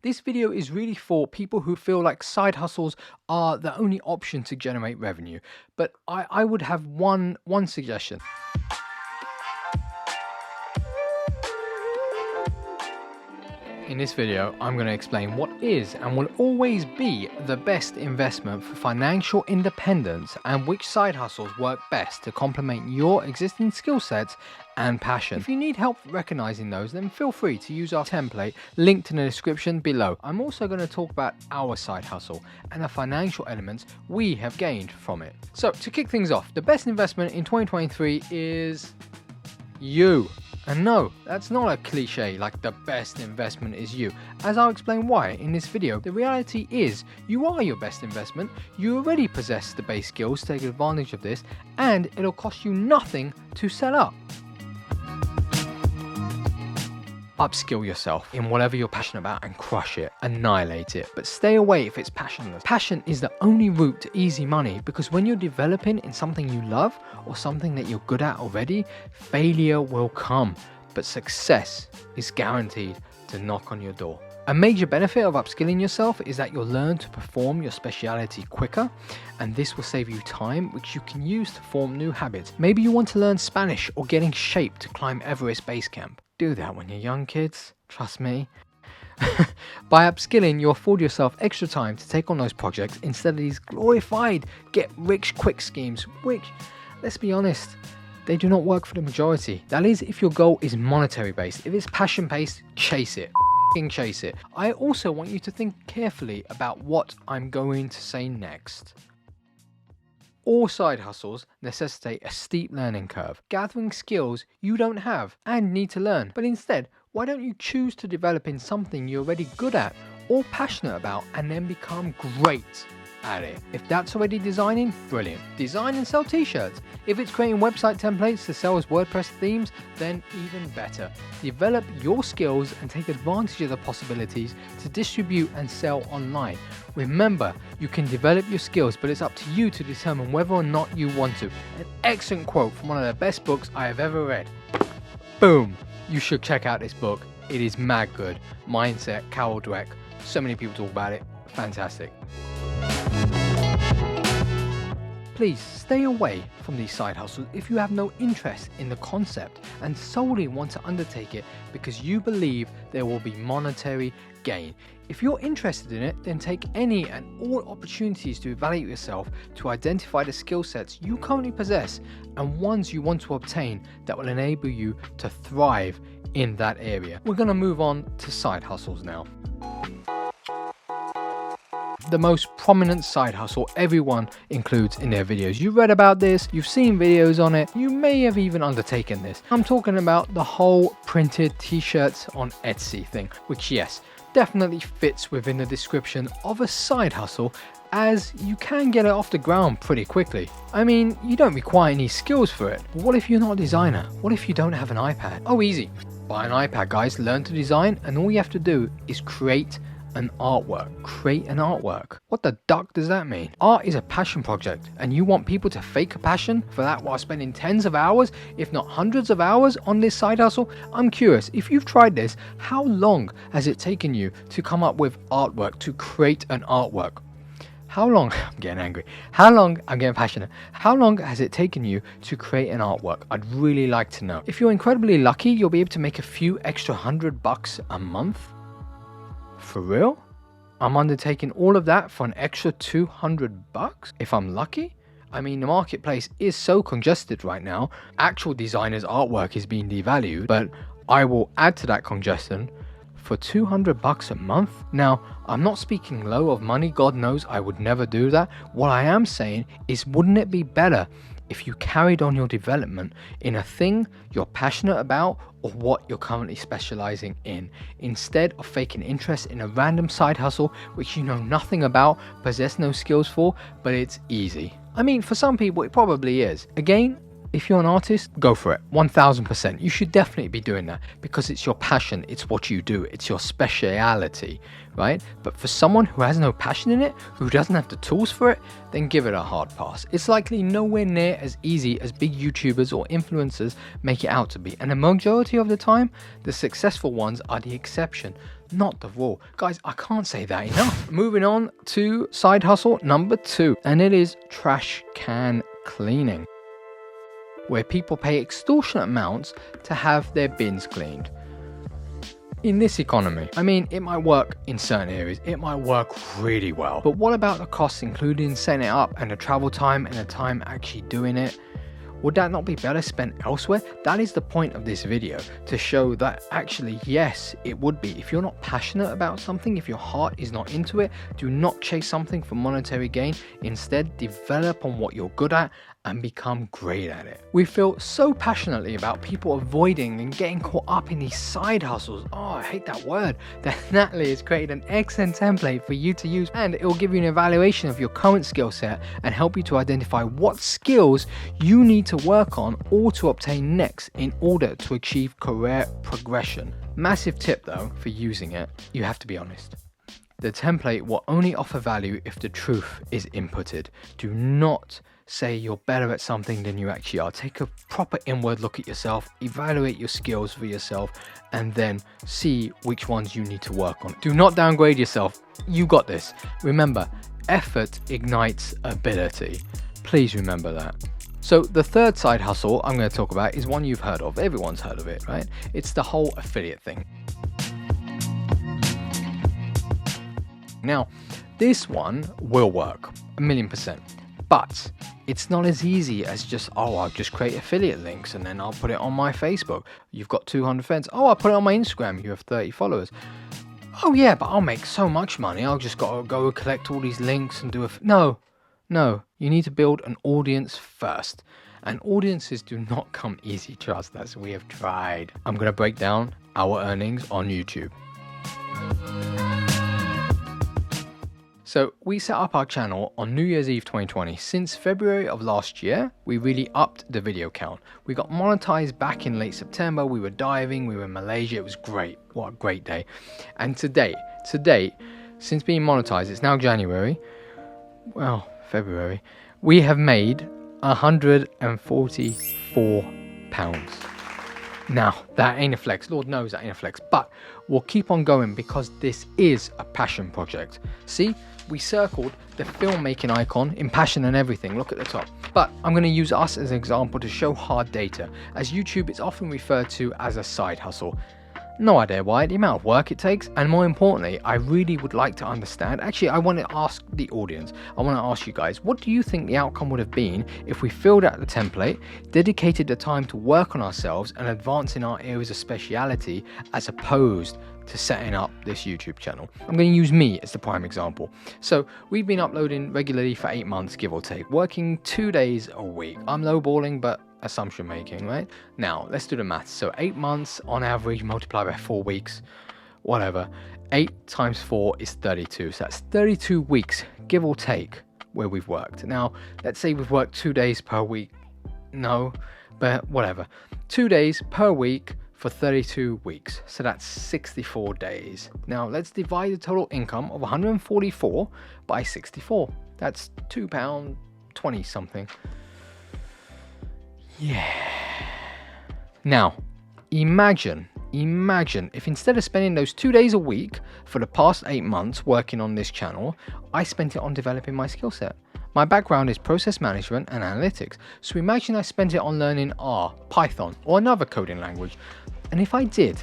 This video is really for people who feel like side hustles are the only option to generate revenue. But I would have one suggestion. In this video, I'm going to explain what is and will always be the best investment for financial independence and which side hustles work best to complement your existing skill sets and passion. If you need help recognizing those, then feel free to use our template linked in the description below. I'm also going to talk about our side hustle and the financial elements we have gained from it. So to kick things off, the best investment in 2023 is you. And no, that's not a cliche like the best investment is you, as I'll explain why in this video. The reality is you are your best investment. You already possess the base skills to take advantage of this, and it'll cost you nothing to set up. Upskill yourself in whatever you're passionate about and crush it, annihilate it, but stay away if it's passionless. Passion is the only route to easy money, because when you're developing in something you love or something that you're good at already, failure will come, but success is guaranteed to knock on your door. A major benefit of upskilling yourself is that you'll learn to perform your speciality quicker, and this will save you time which you can use to form new habits. Maybe you want to learn Spanish or get in shape to climb Everest Base Camp. Do that when you're young, kids, trust me. By upskilling, you afford yourself extra time to take on those projects instead of these glorified get rich quick schemes, which, let's be honest, they do not work for the majority. That is, if your goal is monetary based. If it's passion based, chase it. Chase it. I also want you to think carefully about what I'm going to say next. All side hustles necessitate a steep learning curve, gathering skills you don't have and need to learn. But instead, why don't you choose to develop in something you're already good at or passionate about and then become great at it? If that's already designing, brilliant. Design and sell t-shirts. If it's creating website templates to sell as WordPress themes, then even better. Develop your skills and take advantage of the possibilities to distribute and sell online. Remember, you can develop your skills, but it's up to you to determine whether or not you want to. An excellent quote from one of the best books I have ever read. Boom! You should check out this book. It is mad good. Mindset, Carol Dweck. So many people talk about it. Fantastic. Please stay away from these side hustles if you have no interest in the concept and solely want to undertake it because you believe there will be monetary gain. If you're interested in it, then take any and all opportunities to evaluate yourself to identify the skill sets you currently possess and ones you want to obtain that will enable you to thrive in that area. We're going to move on to side hustles now. The most prominent side hustle everyone includes in their videos. You read about this, you've seen videos on it, you may have even undertaken this. I'm talking about the whole printed t-shirts on Etsy thing, which yes, definitely fits within the description of a side hustle, as you can get it off the ground pretty quickly. I mean, you don't require any skills for it. But what if you're not a designer? What if you don't have an iPad? Oh, easy. Buy an iPad, guys, learn to design, and all you have to do is create an artwork. Create an artwork. What the duck does that mean? Art is a passion project, and you want people to fake a passion for that while spending tens of hours, if not hundreds of hours on this side hustle? I'm curious, if you've tried this, how long has it taken you to come up with artwork, to create an artwork? How long, I'm getting angry, I'm getting passionate. How long has it taken you to create an artwork? I'd really like to know. If you're incredibly lucky, you'll be able to make a few extra $100 a month. For real? I'm undertaking all of that for an extra $200 if I'm lucky? I mean, the marketplace is so congested right now. Actual designers' artwork is being devalued, but I will add to that congestion for $200 a month. Now, I'm not speaking low of money. God knows I would never do that. What I am saying is, wouldn't it be better if you carried on your development in a thing you're passionate about or what you're currently specializing in, instead of faking interest in a random side hustle which you know nothing about, possess no skills for, but it's easy? I mean, for some people it probably is. Again, if you're an artist, go for it, 1000%. You should definitely be doing that because it's your passion, it's what you do, it's your speciality, right? But for someone who has no passion in it, who doesn't have the tools for it, then give it a hard pass. It's likely nowhere near as easy as big YouTubers or influencers make it out to be. And the majority of the time, the successful ones are the exception, not the rule. Guys, I can't say that enough. Moving on to side hustle number 2, and it is trash can cleaning, where people pay extortionate amounts to have their bins cleaned. In this economy, I mean, it might work in certain areas, it might work really well, but what about the costs including setting it up and the travel time and the time actually doing it? Would that not be better spent elsewhere? That is the point of this video, to show that actually, yes, it would be. If you're not passionate about something, if your heart is not into it, do not chase something for monetary gain. Instead, develop on what you're good at and become great at it. We feel so passionately about people avoiding and getting caught up in these side hustles. Oh, I hate that word. That Natalie has created an excellent template for you to use, and it will give you an evaluation of your current skill set and help you to identify what skills you need to work on or to obtain next in order to achieve career progression. Massive tip though for using it, you have to be honest. The template will only offer value if the truth is inputted. Do not say you're better at something than you actually are. Take a proper inward look at yourself, evaluate your skills for yourself, and then see which ones you need to work on. Do not downgrade yourself. You got this. Remember, effort ignites ability. Please remember that. So the third side hustle I'm going to talk about is one you've heard of. Everyone's heard of it, right? It's the whole affiliate thing. Now, this one will work 1,000,000%, but it's not as easy as just, oh, I'll just create affiliate links and then I'll put it on my Facebook. You've got 200 friends. Oh, I'll put it on my Instagram. You have 30 followers. Oh yeah, but I'll make so much money. I'll just got to go collect all these links and do a... No, you need to build an audience first. And audiences do not come easy, trust us. We have tried. I'm going to break down our earnings on YouTube. So we set up our channel on New Year's Eve 2020. Since February of last year, we really upped the video count. We got monetized back in late September. We were diving, we were in Malaysia. It was great. What a great day. And to date, since being monetized, it's now January, well, February, we have made £144. Now, that ain't a flex. Lord knows that ain't a flex. But we'll keep on going because this is a passion project. See? We circled the filmmaking icon in passion and everything. Look at the top. But I'm going to use us as an example to show hard data, as YouTube is often referred to as a side hustle. No idea why, the amount of work it takes, and more importantly, I really would like to understand. Actually, I want to ask the audience, I want to ask you guys, what do you think the outcome would have been if we filled out the template, dedicated the time to work on ourselves and advance in our areas of speciality, as opposed to setting up this YouTube channel? I'm going to use me as the prime example. So we've been uploading regularly for 8 months, give or take, working 2 days a week. I'm lowballing, but assumption making, right? Now let's do the maths. So 8 months on average, multiplied by 4 weeks, whatever. 8 times 4 is 32. So that's 32 weeks, give or take, where we've worked. Now let's say we've worked 2 days per week. No, but whatever. 2 days per week for 32 weeks. So that's 64 days. Now let's divide the total income of 144 by 64. That's £2.20 something. Yeah. Now, imagine if instead of spending those 2 days a week for the past 8 months working on this channel, I spent it on developing my skill set. My background is process management and analytics. So imagine I spent it on learning R, Python, or another coding language. And if I did,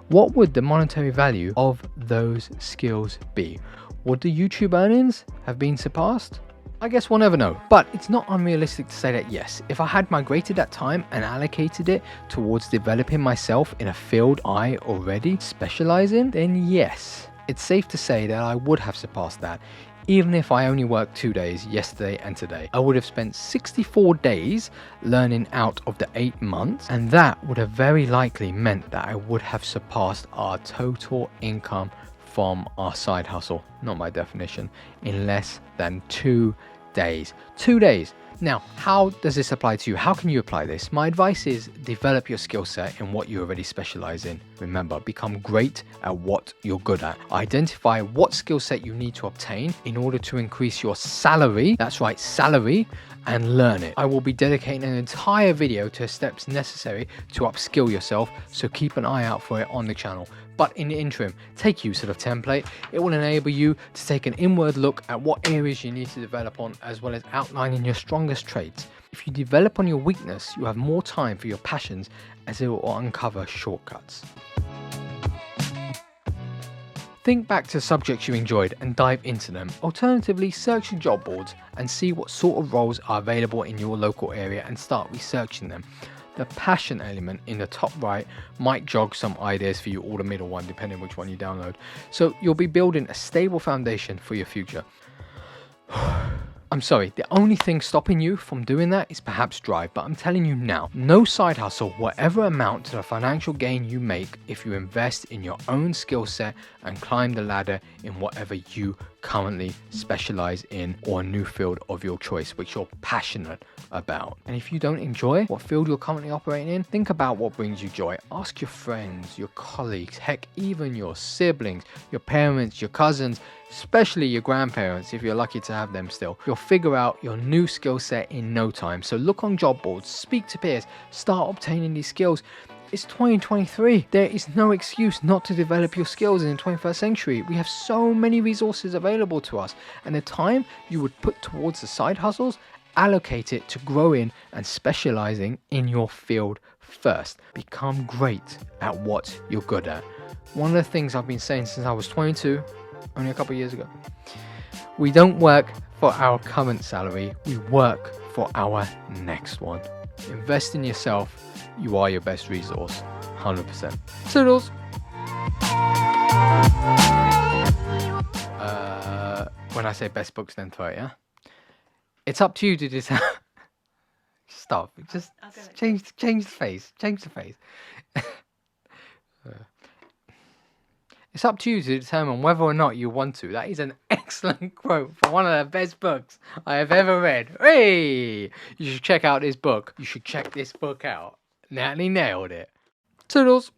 what would the monetary value of those skills be? Would the YouTube earnings have been surpassed? I guess we'll never know, but it's not unrealistic to say that yes, if I had migrated that time and allocated it towards developing myself in a field I already specialize in, then yes, it's safe to say that I would have surpassed that. Even if I only worked 2 days, yesterday and today, I would have spent 64 days learning out of the 8 months, and that would have very likely meant that I would have surpassed our total income from our side hustle, not my definition, in less than 2 days. 2 days. Now, how does this apply to you? How can you apply this? My advice is develop your skill set in what you already specialize in. Remember, become great at what you're good at. Identify what skill set you need to obtain in order to increase your salary. That's right, salary, and learn it. I will be dedicating an entire video to steps necessary to upskill yourself, so keep an eye out for it on the channel. But in the interim, take use of the template. It will enable you to take an inward look at what areas you need to develop on, as well as outlining your strongest traits. If you develop on your weakness, you have more time for your passions, as it will uncover shortcuts. Think back to subjects you enjoyed and dive into them. Alternatively, search the job boards and see what sort of roles are available in your local area and start researching them. The passion element in the top right might jog some ideas for you, or the middle one, depending which one you download. So you'll be building a stable foundation for your future. I'm sorry, the only thing stopping you from doing that is perhaps drive, but I'm telling you now, no side hustle will ever amount to the financial gain you make if you invest in your own skill set and climb the ladder in whatever you currently specialize in, or a new field of your choice which you're passionate about. And if you don't enjoy what field you're currently operating in, think about what brings you joy. Ask your friends, your colleagues, heck, even your siblings, your parents, your cousins, especially your grandparents if you're lucky to have them still. You'll figure out your new skill set in no time. So look on job boards, speak to peers, start obtaining these skills. It's 2023. There is no excuse not to develop your skills in the 21st century. We have so many resources available to us, and the time you would put towards the side hustles, allocate it to growing and specializing in your field first. Become great at what you're good at. One of the things I've been saying since I was 22, only a couple of years ago, we don't work for our current salary, we work for our next one. Invest in yourself. You are your best resource, 100%. Toodles! When I say best books, then throw it, yeah? It's up to you to decide. Stop. Just change the face. Change the face. It's up to you to determine whether or not you want to. That is an excellent quote for one of the best books I have ever read. Hey! You should check out this book. You should check this book out. Natalie nailed it. Toodles!